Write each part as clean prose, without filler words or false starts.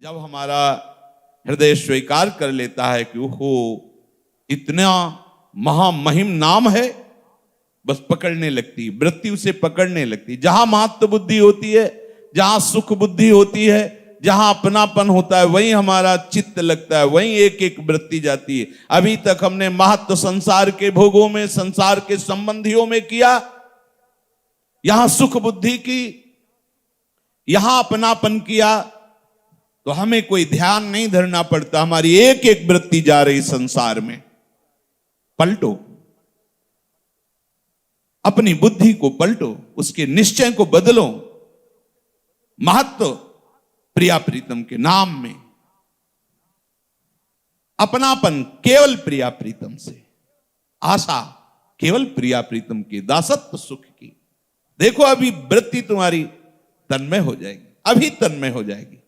जब हमारा हृदय स्वीकार कर लेता है कि ओहो इतना महामहिम नाम है, बस पकड़ने लगती, वृत्ति उसे पकड़ने लगती। जहां महत्व बुद्धि होती है, जहां सुख बुद्धि होती है, जहां अपनापन होता है, वहीं हमारा चित्त लगता है, वहीं एक एक वृत्ति जाती है। अभी तक हमने महत्व संसार के भोगों में, संसार के संबंधियों में किया, यहां सुख बुद्धि की, यहां अपनापन किया, तो हमें कोई ध्यान नहीं धरना पड़ता। हमारी एक एक वृत्ति जा रही संसार में। पलटो, अपनी बुद्धि को पलटो, उसके निश्चय को बदलो। महत्व प्रिया प्रीतम के नाम में, अपनापन केवल प्रिया प्रीतम से, आशा केवल प्रिया प्रीतम की, दासत्व सुख की। देखो अभी वृत्ति तुम्हारी तन्मय हो जाएगी, अभी तन्मय हो जाएगी।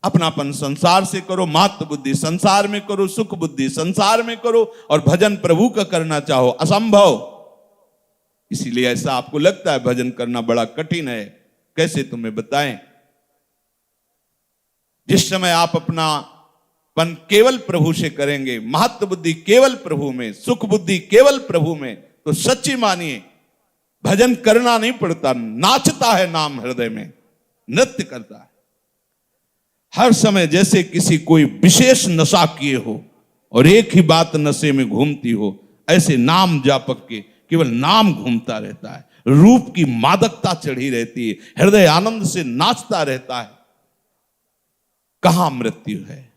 अपनापन संसार से करो, महत्व बुद्धि संसार में करो, सुख बुद्धि संसार में करो, और भजन प्रभु का करना चाहो असंभव। इसीलिए ऐसा आपको लगता है भजन करना बड़ा कठिन है। कैसे तुम्हें बताएं? जिस समय आप अपना पन केवल प्रभु से करेंगे, महत्व बुद्धि केवल प्रभु में, सुख बुद्धि केवल प्रभु में, तो सच्ची मानिए भजन करना नहीं पड़ता, नाचता है नाम हृदय में, नृत्य करता है हर समय। जैसे किसी कोई विशेष नशा किए हो और एक ही बात नशे में घूमती हो, ऐसे नाम जापक के केवल नाम घूमता रहता है। रूप की मादकता चढ़ी रहती है, हृदय आनंद से नाचता रहता है। कहां मृत्यु है?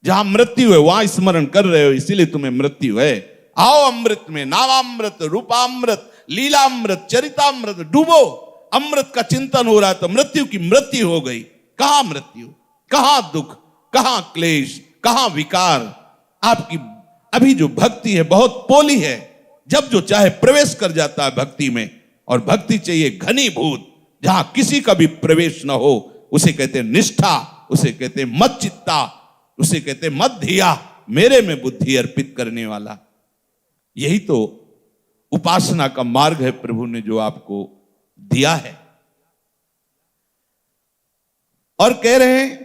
जहां मृत्यु है वहां स्मरण कर रहे हो, इसीलिए तुम्हें मृत्यु है। आओ अमृत में, नामामृत, रूपामृत, लीलामृत, चरितामृत, डूबो। अमृत का चिंतन हो रहा है तो मृत्यु की मृत्यु हो गई। कहां मृत्यु, कहां दुख, कहां क्लेश, कहां विकार? आपकी अभी जो भक्ति है बहुत पोली है। जब जो चाहे प्रवेश कर जाता है भक्ति में, और भक्ति चाहिए घनीभूत, जहां किसी का भी प्रवेश ना हो। उसे कहते हैं निष्ठा, उसे कहते हैं मत चित्ता, उसे कहते हैं मत धिया, मेरे में बुद्धि अर्पित करने वाला। यही तो उपासना का मार्ग है प्रभु ने जो आपको दिया है। और कह रहे हैं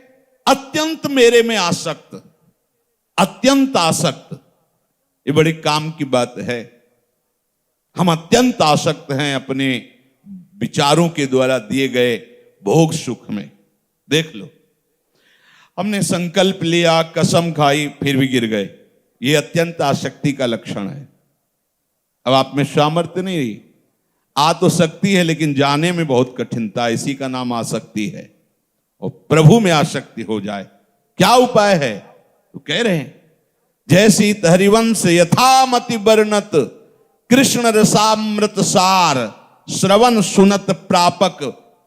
अत्यंत मेरे में आसक्त, अत्यंत आसक्त। ये बड़े काम की बात है। हम अत्यंत आसक्त हैं अपने विचारों के द्वारा दिए गए भोग सुख में। देख लो, हमने संकल्प लिया, कसम खाई, फिर भी गिर गए। ये अत्यंत आसक्ति का लक्षण है। अब आप में सामर्थ्य नहीं रही, आ तो सकती है लेकिन जाने में बहुत कठिनता, इसी का नाम आसक्ति है। और प्रभु में आसक्ति हो जाए, क्या उपाय है? तो कह रहे हैं जैसी हरिवंश यथामति वर्णत, कृष्ण रसामृत सार, श्रवण सुनत प्रापक,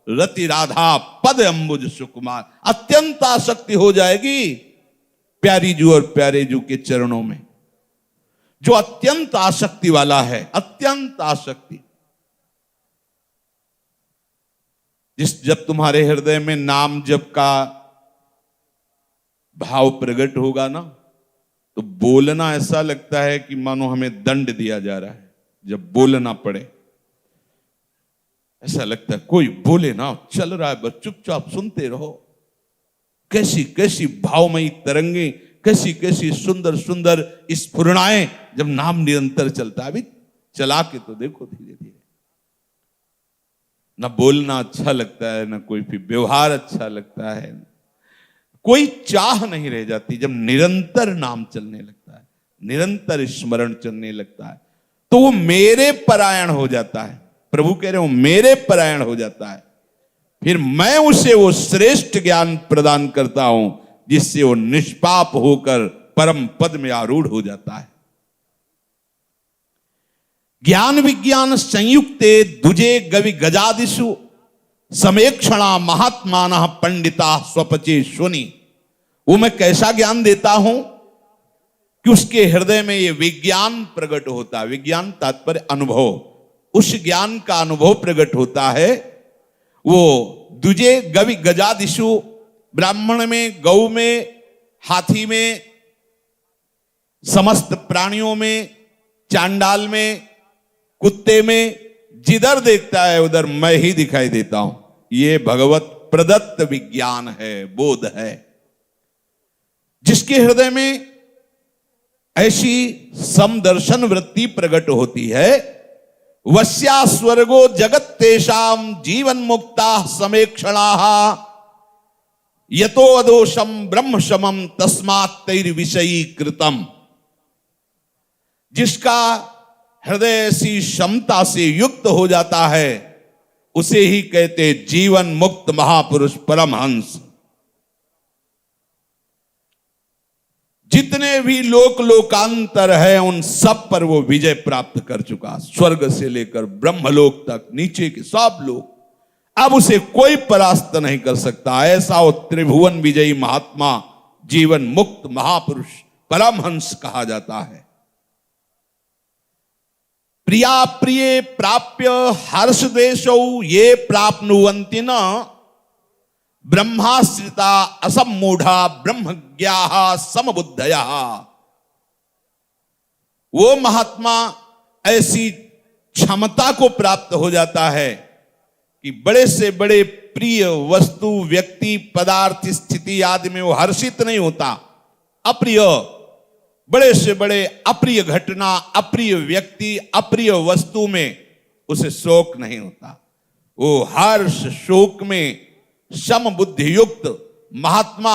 रति राधा पद अंबुज सुकुमार। अत्यंत आसक्ति हो जाएगी प्यारी जू और प्यारे जू के चरणों में। जो अत्यंत आसक्ति वाला है, अत्यंत आसक्ति, जब तुम्हारे हृदय में नाम जप का भाव प्रकट होगा ना, तो बोलना ऐसा लगता है कि मानो हमें दंड दिया जा रहा है। जब बोलना पड़े ऐसा लगता है कोई बोले ना, चल रहा है बस चुपचाप सुनते रहो। कैसी कैसी भावमयी तरंगे, कैसी कैसी सुंदर सुंदर स्फुरणाएं जब नाम निरंतर चलता है। अभी चला के तो देखो धीरे धीरे। न बोलना अच्छा लगता है, न कोई भी व्यवहार अच्छा लगता है, कोई चाह नहीं रह जाती। जब निरंतर नाम चलने लगता है, निरंतर स्मरण चलने लगता है, तो वो मेरे परायण हो जाता है। प्रभु कह रहे हो मेरे परायण हो जाता है। फिर मैं उसे वो श्रेष्ठ ज्ञान प्रदान करता हूं जिससे वो निष्पाप होकर परम पद में आरूढ़ हो जाता है। ज्ञान विज्ञान संयुक्ते दुजे गवि गजादिषु, समेक्षणा महात्मानः पंडिता स्वपचे शुनि। वो मैं कैसा ज्ञान देता हूं कि उसके हृदय में ये विज्ञान प्रकट होता है। विज्ञान तात्पर्य अनुभव, उस ज्ञान का अनुभव प्रकट होता है। वो दुजे गवि गजादिषु, ब्राह्मण में, गौ में, हाथी में, समस्त प्राणियों में, चांडाल में, कुत्ते में, जिधर देखता है उधर मैं ही दिखाई देता हूं। ये भगवत प्रदत्त विज्ञान है, बोध है। जिसके हृदय में ऐसी समदर्शन वृत्ति प्रकट होती है, वस्या स्वर्गो जगत तेषाम जीवन मुक्ता समेक्षणाः यतो अदोषम ब्रह्म समम तस्मात् तैर विषयी कृतम। जिसका हृदय ऐसी क्षमता से युक्त हो जाता है, उसे ही कहते जीवन मुक्त महापुरुष परमहंस। जितने भी लोकांतर है, उन सब पर वो विजय प्राप्त कर चुका। स्वर्ग से लेकर ब्रह्मलोक तक, नीचे के सब लोग, अब उसे कोई परास्त नहीं कर सकता। ऐसा वो त्रिभुवन विजयी महात्मा, जीवन मुक्त महापुरुष, परमहंस कहा जाता है। प्रिया प्रिय प्राप्य हर्ष द्वेषौ ये प्राप्नुवन्ति न ब्रह्माश्रिता असम्मूढ़ा ब्रह्मज्ञाः समबुद्धयः। वो महात्मा ऐसी क्षमता को प्राप्त हो जाता है कि बड़े से बड़े प्रिय वस्तु, व्यक्ति, पदार्थ, स्थिति आदि में वो हर्षित नहीं होता। अप्रिय, बड़े से बड़े अप्रिय घटना, अप्रिय व्यक्ति, अप्रिय वस्तु में उसे शोक नहीं होता। वो हर्ष शोक में सम बुद्धि युक्त महात्मा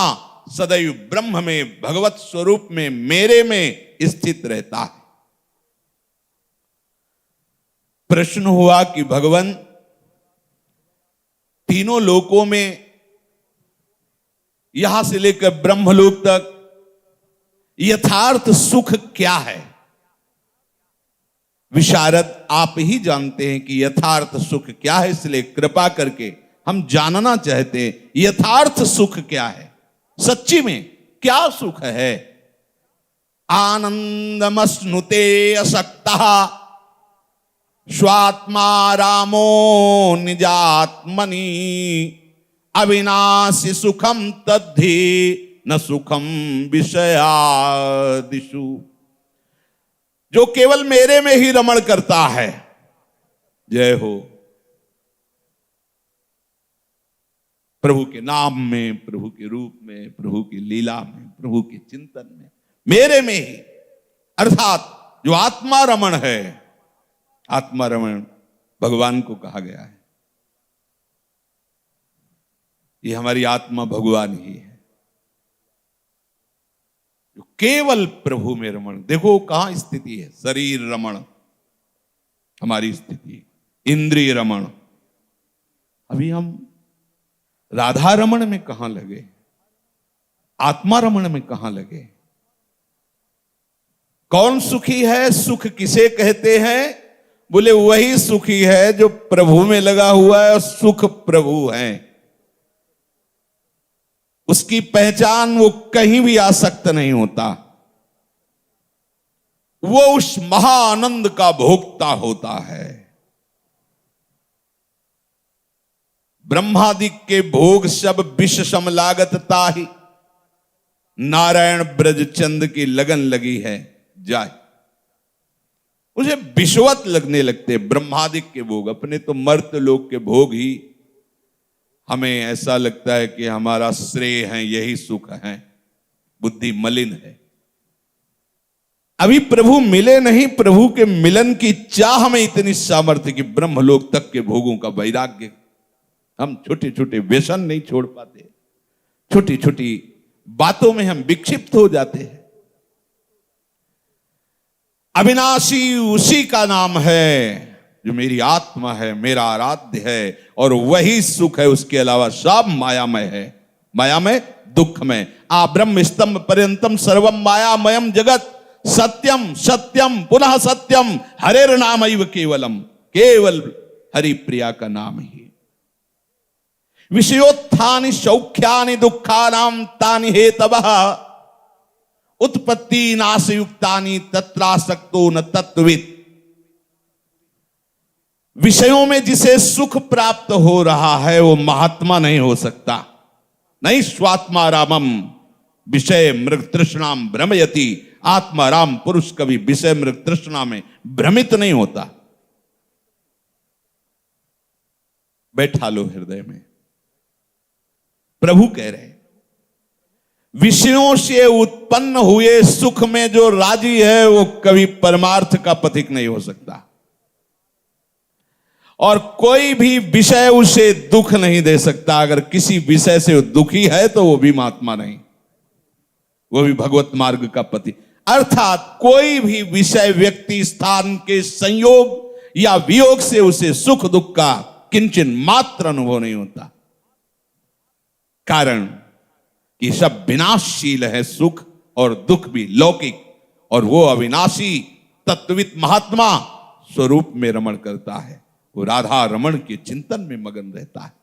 सदैव ब्रह्म में, भगवत स्वरूप में, मेरे में स्थित रहता है। प्रश्न हुआ कि भगवान, तीनों लोकों में यहां से लेकर ब्रह्मलोक तक यथार्थ सुख क्या है? विशारद आप ही जानते हैं कि यथार्थ सुख क्या है, इसलिए कृपा करके हम जानना चाहते हैं यथार्थ सुख क्या है, सच्ची में क्या सुख है। आनंदमश्नुते असक्तः स्वात्मा रामो निजात्मनि अविनाशी सुखम तद्धि न सुखम विषयादिषु। जो केवल मेरे में ही रमण करता है, जय हो, प्रभु के नाम में, प्रभु के रूप में, प्रभु की लीला में, प्रभु के चिंतन में, मेरे में ही, अर्थात जो आत्मा रमण है, आत्मा रमण भगवान को कहा गया है। ये हमारी आत्मा भगवान ही है जो केवल प्रभु में रमण। देखो कहां स्थिति है, शरीर रमण हमारी स्थिति, इंद्रिय रमण। अभी हम राधा रमण में कहां लगे, आत्मा रमण में कहां लगे? कौन सुखी है? सुख किसे कहते हैं? बोले वही सुखी है जो प्रभु में लगा हुआ है, और सुख प्रभु है। उसकी पहचान वो कहीं भी आसक्त नहीं होता, वो उस महाआनंद का भोक्ता होता है। ब्रह्मादिक के भोग सब विष सम लागत ताहि, नारायण ब्रज चंद की लगन लगी है जाए। उसे विषवत लगने लगते ब्रह्मादिक के भोग। अपने तो मर्त लोक के भोग ही हमें ऐसा लगता है कि हमारा श्रेय है, यही सुख है, बुद्धि मलिन है। अभी प्रभु मिले नहीं, प्रभु के मिलन की चाह में इतनी सामर्थ्य कि ब्रह्मलोक तक के भोगों का वैराग्य। हम छोटे छोटे व्यसन नहीं छोड़ पाते, छोटी छोटी बातों में हम विक्षिप्त हो जाते हैं। अविनाशी उसी का नाम है जो मेरी आत्मा है, मेरा आराध्य है, और वही सुख है। उसके अलावा सब मायामय है, मायामय दुखमय। आ ब्रह्म स्तंभ पर्यंतम सर्वम मायामयम जगत सत्यम सत्यम पुनः सत्यम हरेर नामैव केवलम। केवल हरि प्रिया का नाम ही। विषयोत्थानि सौख्यानि दुःखानां तानि हेतवः उत्पत्ति नाशयुक्तानि तत्रासक्तो न तत्त्ववित्। विषयों में जिसे सुख प्राप्त हो रहा है वो महात्मा नहीं हो सकता। नहीं स्वात्मा रामम विषय मृग तृष्णाम भ्रमयति। आत्मा राम पुरुष कभी विषय मृग तृष्णा में भ्रमित नहीं होता। बैठा लो हृदय में, प्रभु कह रहे हैं, विषयों से उत्पन्न हुए सुख में जो राजी है वो कभी परमार्थ का पथिक नहीं हो सकता, और कोई भी विषय उसे दुख नहीं दे सकता। अगर किसी विषय से दुखी है तो वो भी महात्मा नहीं, वो भी भगवत मार्ग का पति। अर्थात कोई भी विषय व्यक्ति स्थान के संयोग या वियोग से उसे सुख दुख का किंचन मात्र अनुभव नहीं होता। कारण कि सब विनाशशील है, सुख और दुख भी लौकिक, और वो अविनाशी तत्वित महात्मा स्वरूप में रमण करता है, वो राधा रमण के चिंतन में मगन रहता है।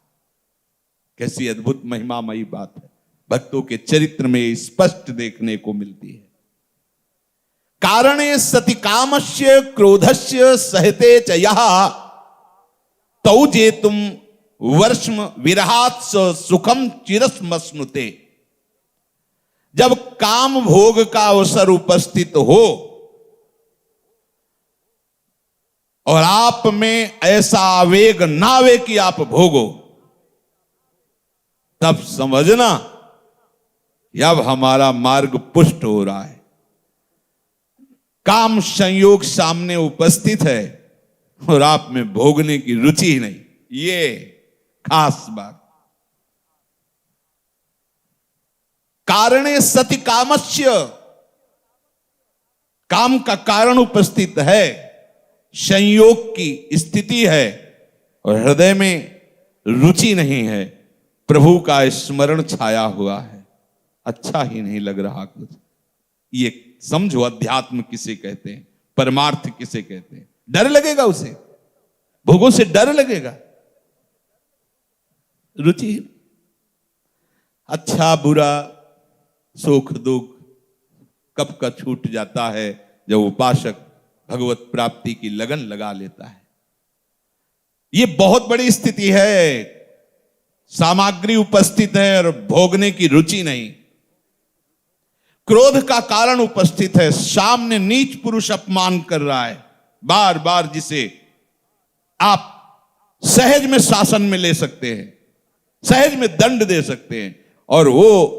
कैसी अद्भुत महिमामयी बात है, भक्तों के चरित्र में स्पष्ट देखने को मिलती है। कारणे सति कामस्य क्रोधस्य सहते च यः तौ जेतुम वर्ष्म विरहात् सुखम चिरस्मश्नुते। जब काम भोग का अवसर उपस्थित हो और आप में ऐसा आवेग ना आवे कि आप भोगो, तब समझना अब हमारा मार्ग पुष्ट हो रहा है। काम संयोग सामने उपस्थित है और आप में भोगने की रुचि ही नहीं, ये खास बात। कारणे सति कामस्य, काम का कारण उपस्थित है, संयोग की स्थिति है और हृदय में रुचि नहीं है, प्रभु का स्मरण छाया हुआ है, अच्छा ही नहीं लग रहा कुछ। ये समझो अध्यात्म किसे कहते हैं, परमार्थ किसे कहते हैं। डर लगेगा उसे, भोगों से डर लगेगा, रुचि, अच्छा बुरा सुख दुख कब का छूट जाता है जब उपासक भगवत प्राप्ति की लगन लगा लेता है। यह बहुत बड़ी स्थिति है, सामग्री उपस्थित है और भोगने की रुचि नहीं। क्रोध का कारण उपस्थित है, सामने नीच पुरुष अपमान कर रहा है, बार बार जिसे आप सहज में शासन में ले सकते हैं, सहज में दंड दे सकते हैं, और वो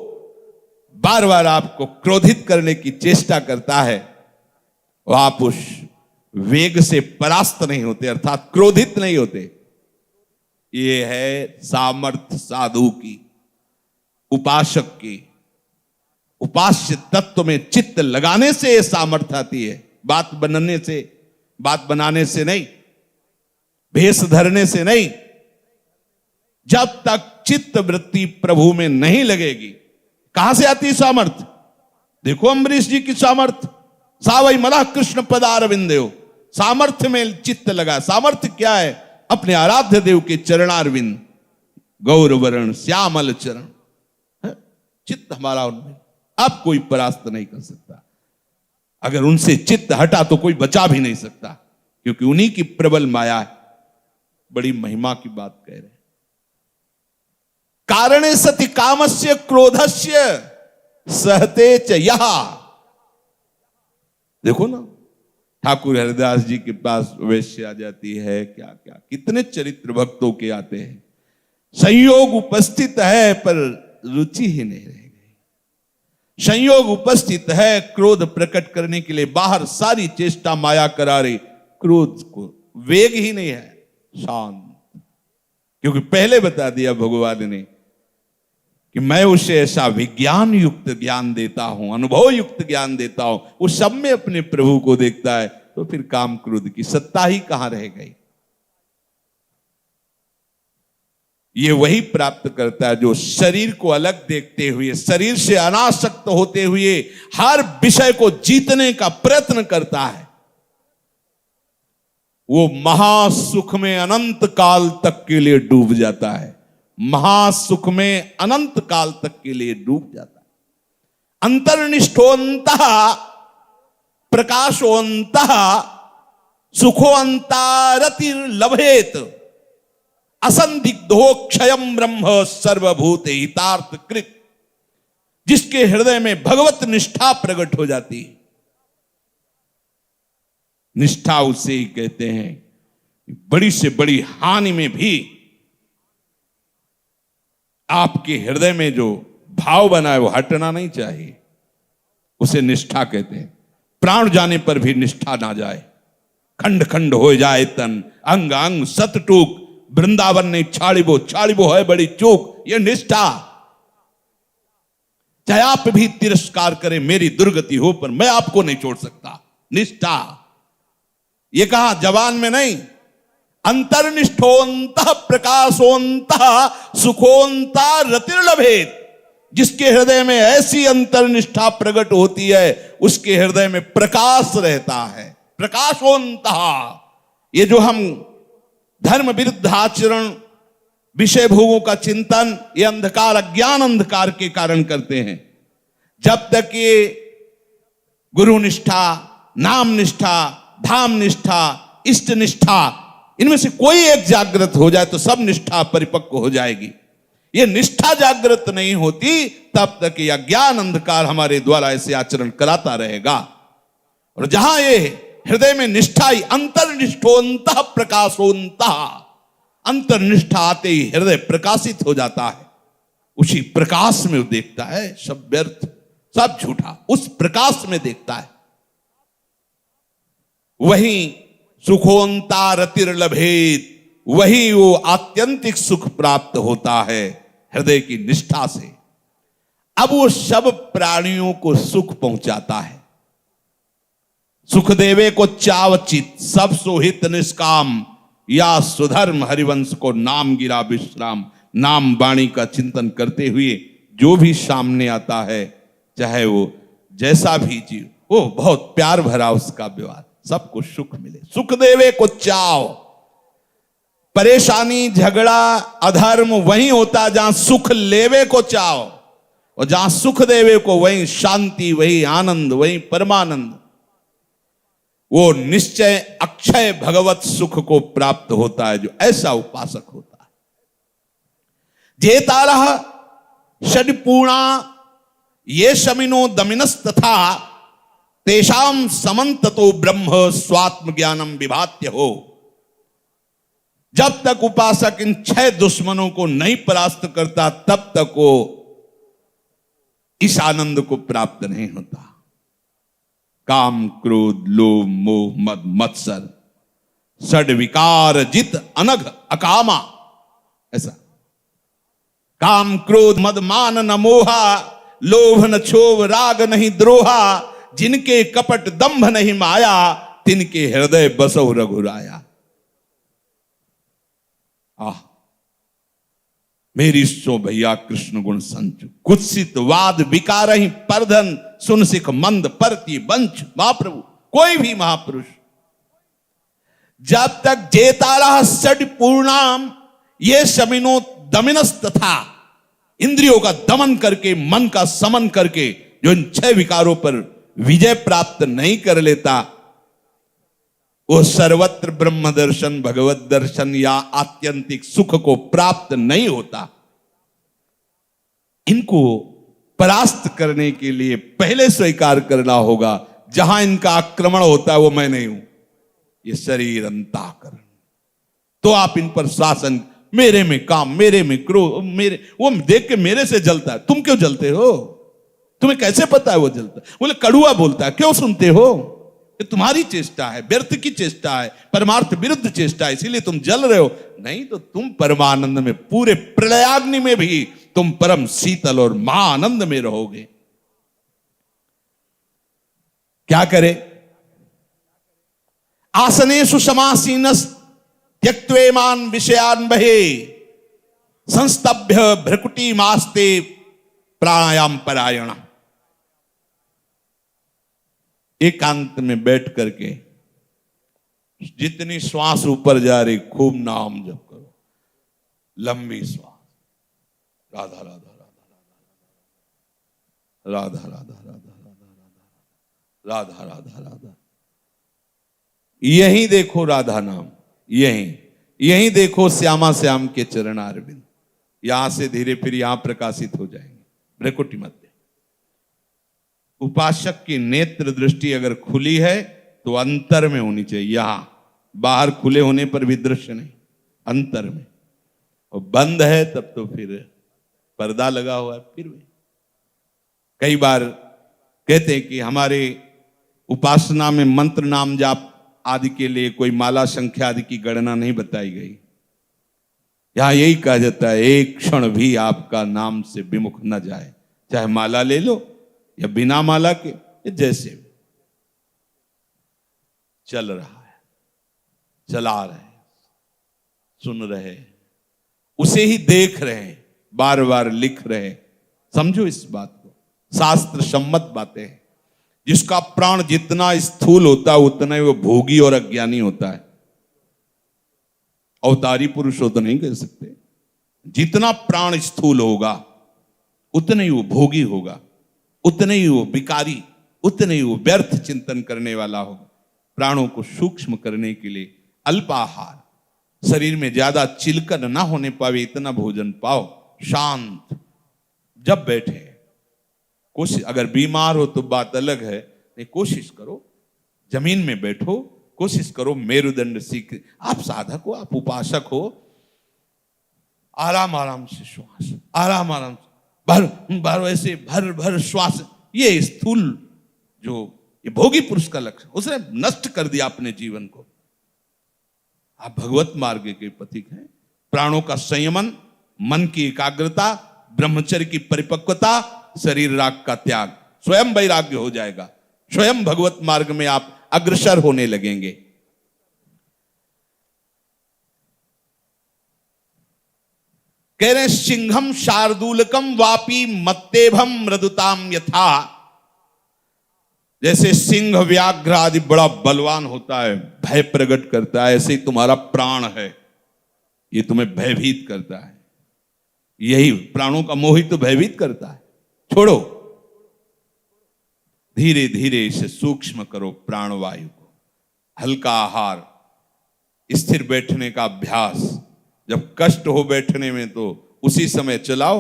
बार बार आपको क्रोधित करने की चेष्टा करता है, और आप उस वेग से परास्त नहीं होते, अर्थात क्रोधित नहीं होते। ये है सामर्थ्य साधु की, उपासक की। उपास्य तत्व में चित्त लगाने से यह सामर्थ्य आती है, बात बनाने से नहीं, भेष धरने से नहीं। जब तक चित्त वृत्ति प्रभु में नहीं लगेगी, कहां से आती सामर्थ्य? देखो अम्बरीश जी की सामर्थ्य, सावई मला कृष्ण पदारविंदो, सामर्थ्य में चित्त लगा। सामर्थ्य क्या है? अपने आराध्य देव के चरणारविंद, गौरवर्ण श्यामल चरण, चित्त हमारा उनमें, अब कोई परास्त नहीं कर सकता। अगर उनसे चित्त हटा तो कोई बचा भी नहीं सकता, क्योंकि उन्हीं की प्रबल माया है। बड़ी महिमा की बात कह रहे हैं। कारणे सति कामस्य क्रोधस्य सहते च यः। देखो ना, ठाकुर हरिदास जी के पास वैश्य आ जाती है, क्या क्या कितने चरित्र भक्तों के आते हैं। संयोग उपस्थित है पर रुचि ही नहीं रह गई। संयोग उपस्थित है क्रोध प्रकट करने के लिए, बाहर सारी चेष्टा माया करा रही, क्रोध को वेग ही नहीं है, शांत। क्योंकि पहले बता दिया भगवान ने कि मैं उसे ऐसा विज्ञान युक्त ज्ञान देता हूं, अनुभव युक्त ज्ञान देता हूं, वो सब में अपने प्रभु को देखता है, तो फिर काम क्रोध की सत्ता ही कहां रह गई। ये वही प्राप्त करता है जो शरीर को अलग देखते हुए, शरीर से अनासक्त होते हुए हर विषय को जीतने का प्रयत्न करता है। वो महासुख में अनंत काल तक के लिए डूब जाता है, महासुख में अनंत काल तक के लिए डूब जाता है। अंतर्निष्ठोन्तः प्रकाशोन्तः सुखोन्तारतिर्लभेत असंदिग्धो क्षयं ब्रह्म सर्वभूत हितार्थ कृत। जिसके हृदय में भगवत निष्ठा प्रकट हो जाती है, निष्ठा उसे ही कहते हैं बड़ी से बड़ी हानि में भी आपके हृदय में जो भाव बना है वो हटना नहीं चाहिए, उसे निष्ठा कहते हैं। प्राण जाने पर भी निष्ठा ना जाए, खंड खंड हो जाए तन, अंग अंग सत टूक, वृंदावन ने छाड़िबो है बड़ी चूक, ये निष्ठा। चाहे आप भी तिरस्कार करें, मेरी दुर्गति हो, पर मैं आपको नहीं छोड़ सकता, निष्ठा। ये कहा जवान में नहीं, अंतर्निष्ठोंतः प्रकाशोंतः सुखोंता रतिर्लभेत। जिसके हृदय में ऐसी अंतर्निष्ठा प्रकट होती है, उसके हृदय में प्रकाश रहता है, प्रकाशोंतः। ये जो हम धर्म विरुद्ध आचरण, विषय भोगों का चिंतन, ये अंधकार, अज्ञान अंधकार के कारण करते हैं। जब तक ये गुरु निष्ठा, नाम निष्ठा, धाम निष्ठा, इष्ट निष्ठा, इनमें से कोई एक जागृत हो जाए तो सब निष्ठा परिपक्व हो जाएगी। ये निष्ठा जागृत नहीं होती तब तक ये अज्ञान अंधकार हमारे द्वारा ऐसे आचरण कराता रहेगा। और जहां ये हृदय में निष्ठा ही, अंतर्निष्ठोंतः प्रकाशोंतः, अंतर्निष्ठा आते ही हृदय प्रकाशित हो जाता है। उसी प्रकाश में वो देखता है सब व्यर्थ, सब झूठा, उस प्रकाश में देखता है। वही सुखोंता रतिर्लभेत, वही वो आत्यंतिक सुख प्राप्त होता है हृदय की निष्ठा से। अब वो सब प्राणियों को सुख पहुंचाता है। सुख देवे को चावचित, सब सोहित निष्काम, या सुधर्म हरिवंश को नाम गिरा विश्राम। नाम वाणी का चिंतन करते हुए जो भी सामने आता है, चाहे वो जैसा भी जीव, वो बहुत प्यार भरा उसका व्यवहार, सबको सुख मिले। सुख देवे को चाव। परेशानी, झगड़ा, अधर्म वही होता जहां सुख लेवे को चाव, और जहां सुख देवे को वही शांति, वही आनंद, वही परमानंद। वो निश्चय अक्षय भगवत सुख को प्राप्त होता है जो ऐसा उपासक होता है। जेतारः षड्पूर्णा ये शमिनो दमिनस्तथा, तेषाम समन्ततो ब्रह्म स्वात्म ज्ञानम विभात्य हो। जब तक उपासक इन 6 दुश्मनों को नहीं परास्त करता, तब तक वो इस आनंद को प्राप्त नहीं होता। काम, क्रोध, लोभ, मोह, मद, मत्सर, षड विकार जित अनघ अकामा। ऐसा काम, क्रोध, मद, मान न मोहा, लोभ न क्षोभ, राग नहीं द्रोहा, जिनके कपट दंभ नहीं माया, तिनके हृदय बसौ रघुराया। आह, मेरी सो भैया कृष्ण गुण संचु, कुत्सित वाद विकार ही परधन, सुन सिख मंद परति वंच। महाप्रभु, कोई भी महापुरुष जब तक जेतारः षड पूर्णाम ये शमिनो दमिनस तथा, इंद्रियों का दमन करके, मन का समन करके जो इन 6 विकारों पर विजय प्राप्त नहीं कर लेता, वो सर्वत्र ब्रह्म दर्शन, भगवत दर्शन या आत्यंतिक सुख को प्राप्त नहीं होता। इनको परास्त करने के लिए पहले स्वीकार करना होगा, जहां इनका आक्रमण होता है वो मैं नहीं हूं, ये शरीर अंतःकरण। तो आप इन पर शासन, मेरे में काम, मेरे में क्रोध, मेरे, वो देख के मेरे से जलता है। तुम क्यों जलते हो? तुम्हें कैसे पता है वो जलता है? बोले कड़ुआ बोलता है, क्यों सुनते हो? ये तुम्हारी चेष्टा है, व्यर्थ की चेष्टा है, परमार्थ विरुद्ध चेष्टा है, इसीलिए तुम जल रहे हो। नहीं तो तुम परमानंद में, पूरे प्रलयाग्नि में भी तुम परम शीतल और महाआनंद में रहोगे। क्या करे? आसनेषु समासीनस् त्यक्त्वेमान विषयान बहे, संस्तभ्य भ्रकुटी मास्ते प्राणायाम परायण। एकांत में बैठ करके जितनी श्वास ऊपर जा रही, खूब नाम जप करो, लंबी श्वास, राधा राधा राधा राधा राधा राधा राधा राधा राधा राधा। यही देखो राधा नाम, यही देखो श्यामा श्याम के चरणारविंद। यहां से धीरे फिर यहां प्रकाशित हो जाएंगे भ्रकुटी मध्य। उपासक की नेत्र दृष्टि अगर खुली है तो अंतर में होनी चाहिए, यहां बाहर खुले होने पर भी दृश्य नहीं, अंतर में। और बंद है तब तो फिर पर्दा लगा हुआ है फिर भी। कई बार कहते हैं कि हमारे उपासना में मंत्र नाम जाप आदि के लिए कोई माला संख्या आदि की गणना नहीं बताई गई। यहां यही कहा जाता है एक क्षण भी आपका नाम से विमुख न जाए, चाहे माला ले लो या बिना माला के, जैसे भी चल रहा है, चला रहे, सुन रहे, उसे ही देख रहे, बार बार लिख रहे। समझो इस बात को, शास्त्र सम्मत बातें हैं। जिसका प्राण जितना स्थूल होता है उतना ही वो भोगी और अज्ञानी होता है। अवतारी पुरुष हो तो नहीं कह सकते। जितना प्राण स्थूल होगा उतने ही वो भोगी होगा, उतने ही वो विकारी, उतने ही वो व्यर्थ चिंतन करने वाला होगा। प्राणों को सूक्ष्म करने के लिए अल्पाहार, शरीर में ज्यादा चिलकन ना होने पावे इतना भोजन पाओ, शांत जब बैठे। कोशिश, अगर बीमार हो तो बात अलग है, नहीं कोशिश करो जमीन में बैठो, कोशिश करो मेरुदंड सीख। आप साधक हो, आप उपासक हो, आराम आराम से श्वास, आराम आराम से भर भर, वैसे भर भर श्वास। ये स्थूल जो ये भोगी पुरुष का लक्ष्य, उसने नष्ट कर दिया अपने जीवन को। आप भगवत मार्ग के पथिक हैं। प्राणों का संयमन, मन की एकाग्रता, ब्रह्मचर्य की परिपक्वता, शरीर राग का त्याग, स्वयं वैराग्य हो जाएगा। स्वयं भगवत मार्ग में आप अग्रसर होने लगेंगे। कह रहे सिंहम शार्दूलकम वापी मत्तेभम मृदुताम यथा। जैसे सिंह व्याघ्र आदि बड़ा बलवान होता है, भय प्रकट करता है, ऐसे ही तुम्हारा प्राण है, ये तुम्हें भयभीत करता है। यही प्राणों का मोह ही तो भयभीत करता है। छोड़ो, धीरे धीरे इसे सूक्ष्म करो प्राणवायु को। हल्का आहार, स्थिर बैठने का अभ्यास। जब कष्ट हो बैठने में तो उसी समय चलाओ।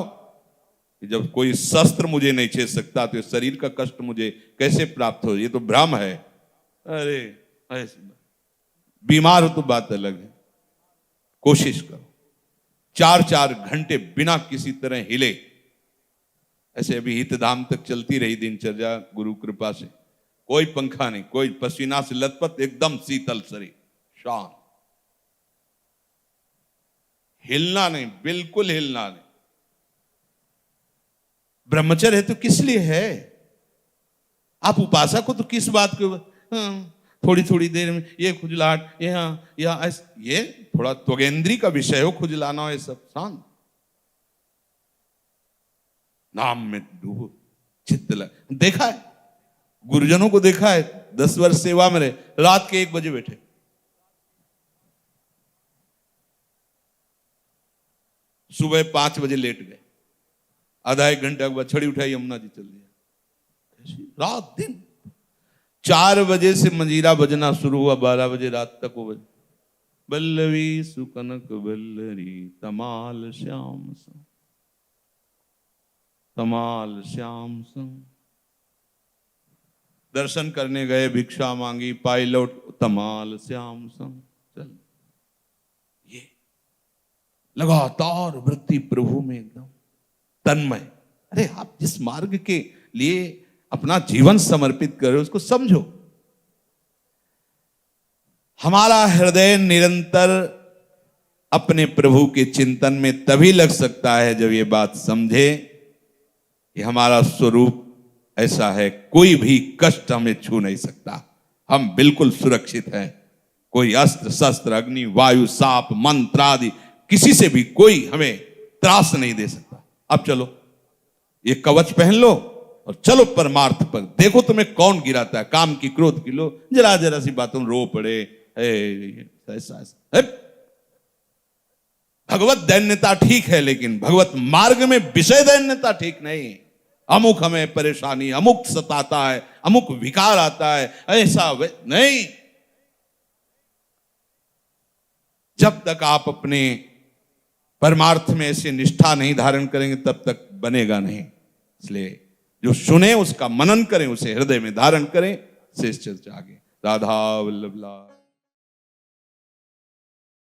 जब कोई शस्त्र मुझे नहीं छेद सकता तो शरीर का कष्ट मुझे कैसे प्राप्त हो, ये तो भ्रम है। अरे ऐसे बीमार हो तो बात अलग है। कोशिश करो 4-4 घंटे बिना किसी तरह हिले। ऐसे अभी हितधाम तक चलती रही दिनचर्या गुरु कृपा से। कोई पंखा नहीं, कोई पसीना से लथपथ, एकदम शीतल शरीर, शांत, हिलना नहीं, बिल्कुल हिलना नहीं। ब्रह्मचर्य है तो किस लिए है? आप उपासक हो तो किस बात को, थोड़ी थोड़ी देर में ये खुजलाहट, ये थोड़ा त्वगेंद्री का विषय हो, खुजलाना हो, ये सब शांत, नाम में डूबो, चित्त लग। देखा है, गुरुजनों को देखा है, 10 वर्ष सेवा में रहे, रात के 1 बजे बैठे, सुबह 5 बजे लेट गए, आधा 1 घंटा के बाद छड़ी उठाई, यमुना जी चल दिया। रात दिन 4 बजे से मंजीरा बजना शुरू हुआ, 12 बजे रात तक वो बजे। बल्लवी सुकनक बल्लरी तमाल श्याम सा, तमाल श्याम सा। दर्शन करने गए, भिक्षा मांगी, पाई लौट, तमाल श्याम सा। चल, ये लगातार वृत्ति प्रभु में एकदम तन्मय। अरे आप जिस मार्ग के लिए अपना जीवन समर्पित कर रहे हो उसको समझो। हमारा हृदय निरंतर अपने प्रभु के चिंतन में तभी लग सकता है जब ये बात समझे कि हमारा स्वरूप ऐसा है, कोई भी कष्ट हमें छू नहीं सकता, हम बिल्कुल सुरक्षित हैं। कोई अस्त्र शस्त्र, अग्नि, वायु, साप, मंत्र आदि किसी से भी कोई हमें त्रास नहीं दे सकता। अब चलो ये कवच पहन लो और चलो परमार्थ पर। देखो तुम्हें कौन गिराता है, काम की क्रोध की लो, जरा जरा सी बातों रो पड़े, ऐसा ऐसा। भगवत दैन्यता ठीक है, लेकिन भगवत मार्ग में विषय दैन्यता ठीक नहीं। अमुक हमें परेशानी, अमुक सताता है, अमुक विकार आता है, ऐसा नहीं। जब तक आप अपने परमार्थ में ऐसे निष्ठा नहीं धारण करेंगे तब तक बनेगा नहीं। इसलिए जो सुने उसका मनन करें, उसे हृदय में धारण करें। शेष चर्चा आगे। राधा वल्लभ लाल।